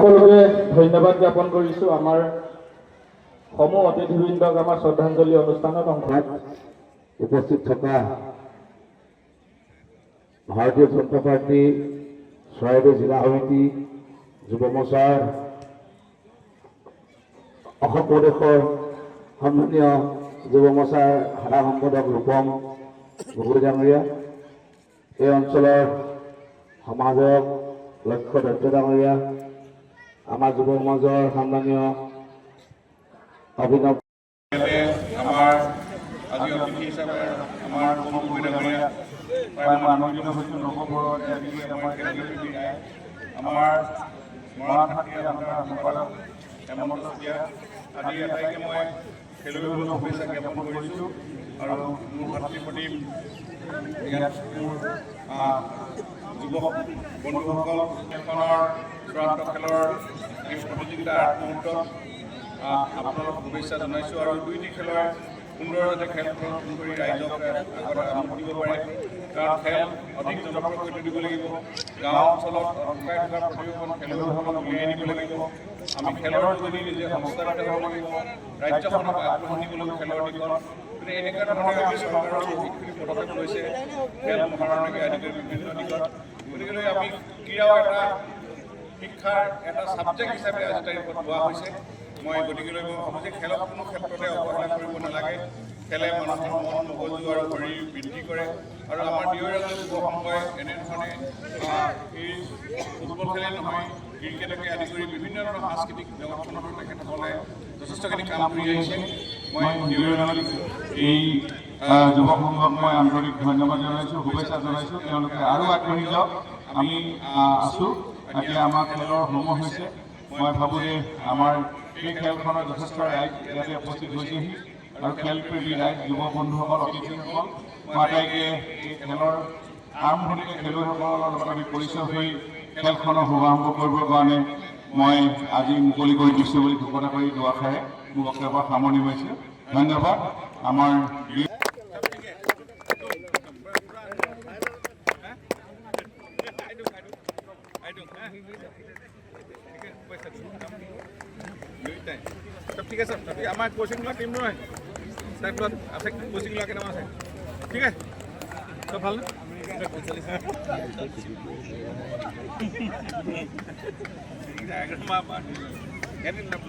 সকলোকে ধন্যবাদ জ্ঞাপন কৰিছোঁ আমাৰ সমূহ অতিথিবৃন্দক আমাৰ শ্ৰদ্ধাঞ্জলি অনুষ্ঠানত উপস্থিত থকা ভাৰতীয় জনতা পাৰ্টি চৰাইদেউ জিলা সমিতি যুৱ মৰ্চাৰ অসম প্ৰদেশৰ সন্মানীয় যুৱ মৰ্চাৰ সাধাৰণ সম্পাদক ৰূপম গগৈ ডাঙৰীয়া, এই অঞ্চলৰ সমাজক লক্ষ্য দত্ত ডাঙৰীয়া, আমাৰ যুৱ সমাজৰ সন্মানীয় অভিনৱ আমাৰ আজি অতিথি হিচাপে আমাৰ গগৈ ডাঙৰীয়া প্ৰায় আনন্দিত হৈছোঁ। নৱবৰ্ষতে আমাৰ মৰাণ হাতীৰ আমাৰ সম্পাদক হেমন্ত চেতিয়া আদি আটাইকে মই খেলুৱৈসকলক শুভেচ্ছা জ্ঞাপন কৰিছোঁ। আৰু মোৰ ভাতৃপ্ৰতিম ইয়াত মোৰ যুৱক বন্ধুসকল খেলখনৰ চূড়ান্ত খেলৰ এই প্ৰতিযোগিতাৰ মুহূৰ্তত আপোনালোকক শুভেচ্ছা জনাইছোঁ। আৰু দুইটি খেলৰ সুন্দৰভাৱে খেল প্ৰদৰ্শন কৰি ৰাইজক আগত আমোদ দিব পাৰে, কাৰণ খেল অধিক জনপ্ৰিয় কৰি তুলিব লাগিব। গাঁও অঞ্চলত অটকাই থকা প্ৰতিভাৱান খেলুৱৈসকলক উলিয়াই আনিব লাগিব। আমি খেলৰ যোগেদি নিজে সংস্থাপিত হ'ব লাগিব, ৰাজ্যখনক আগবঢ়াই নিবলৈ খেলৰ দিশত। গতিকে এনেকুৱা ধৰণে আমি চৰকাৰৰ বহুতখিনি পদক্ষেপ লৈছে খেল মহাৰণকে আদি কৰি বিভিন্ন দিশত। গতিকে আমি ক্ৰীড়াও এটা শিক্ষাৰ এটা ছাবজেক্ট হিচাপে আজি তাৰিখত লোৱা হৈছে। মই গতিকেলৈ মই ভাবোঁ যে খেলক কোনো ক্ষেত্ৰতে অৱহেলা কৰিব নালাগে। খেলে মানুহৰ মন মগজু আৰু শৰীৰ বৃদ্ধি কৰে। আৰু আমাৰ দুয়োৰাজ্যৰ যুৱ সংঘই এনেধৰণে এই ফুটবল খেলেই নহয়, ক্ৰিকেটকে আদি কৰি বিভিন্ন ধৰণৰ সাংস্কৃতিক জগতখনত তেখেতসকলে যথেষ্টখিনি কাম কৰি আহিছে। মই দুয়োৰাজ্যৰ এই যুৱ সংঘক মই আন্তৰিক ধন্যবাদ জনাইছোঁ, শুভেচ্ছা জনাইছোঁ। তেওঁলোকে আৰু আগবাঢ়ি যাওক। আমি আছোঁ, এতিয়া আমাৰ খেলৰ সময় হৈছে। মই ভাবোঁ যে আমাৰ এই খেলখনত যথেষ্ট ৰাইজ ইয়াতে উপস্থিত হৈছেহি, আৰু খেলপ্ৰেমী ৰাইজ, যুৱ বন্ধুসকল, অতিথিসকল, মই আটাইকে এই খেলৰ আৰম্ভণিতে খেলুৱৈসকলৰ লগত আমি পৰিচয় হৈ খেলখনৰ শুভাৰম্ভ কৰিবৰ কাৰণে মই আজি মুকলি কৰি দিছোঁ বুলি ঘোষণা কৰি দুআষাৰে মোৰ বক্তব্য সামৰণি মাৰিছোঁ। ধন্যবাদ। আমাৰ ঠিক আছে, আমাৰ কোচিং লোৱা টিম নহয়, তাৰপিছত আছে কোচিং লোৱা কেইটামান আছে। ঠিক আছে, চব ভাল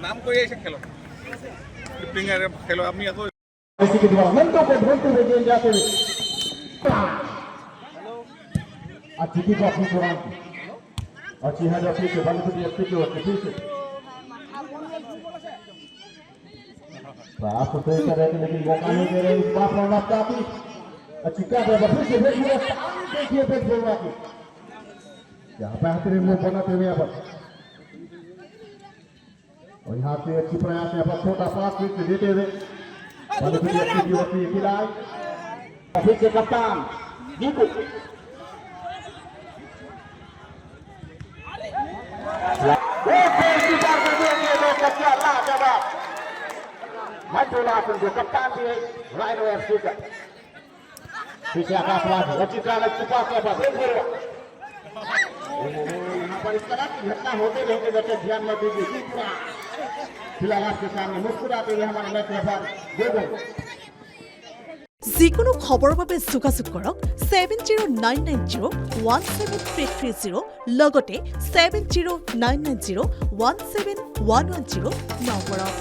নাম কৰি আহিছে খেলত খেল আমি আকৌ प्रयास होते कर रहे थे, लेकिन मौका नहीं दे रहे। इस बार प्रणव काफी चिक्का फिर से देखिए यहाँ पे हाथ में बनाते हुए यहाँ पर, और यहाँ से अच्छी प्रयास यहाँ पर छोटा पास फिर देते हुए खिलाड़ी फिर से कप्तान दीपू जो कप्तान भी है राइनो एफसी का पीछे आकाशवाद रचिता ने छुपा के यहाँ पर इस तरह की घटना होते रहते बच्चे ध्यान में दीजिए। फिलहाल आपके सामने मुस्कुराते हुए हमारे मैच रेफर दे दो। যিকোনো খবৰৰ বাবে যোগাযোগ কৰক 7099017330 লগতে 7099017110 নম্বৰত।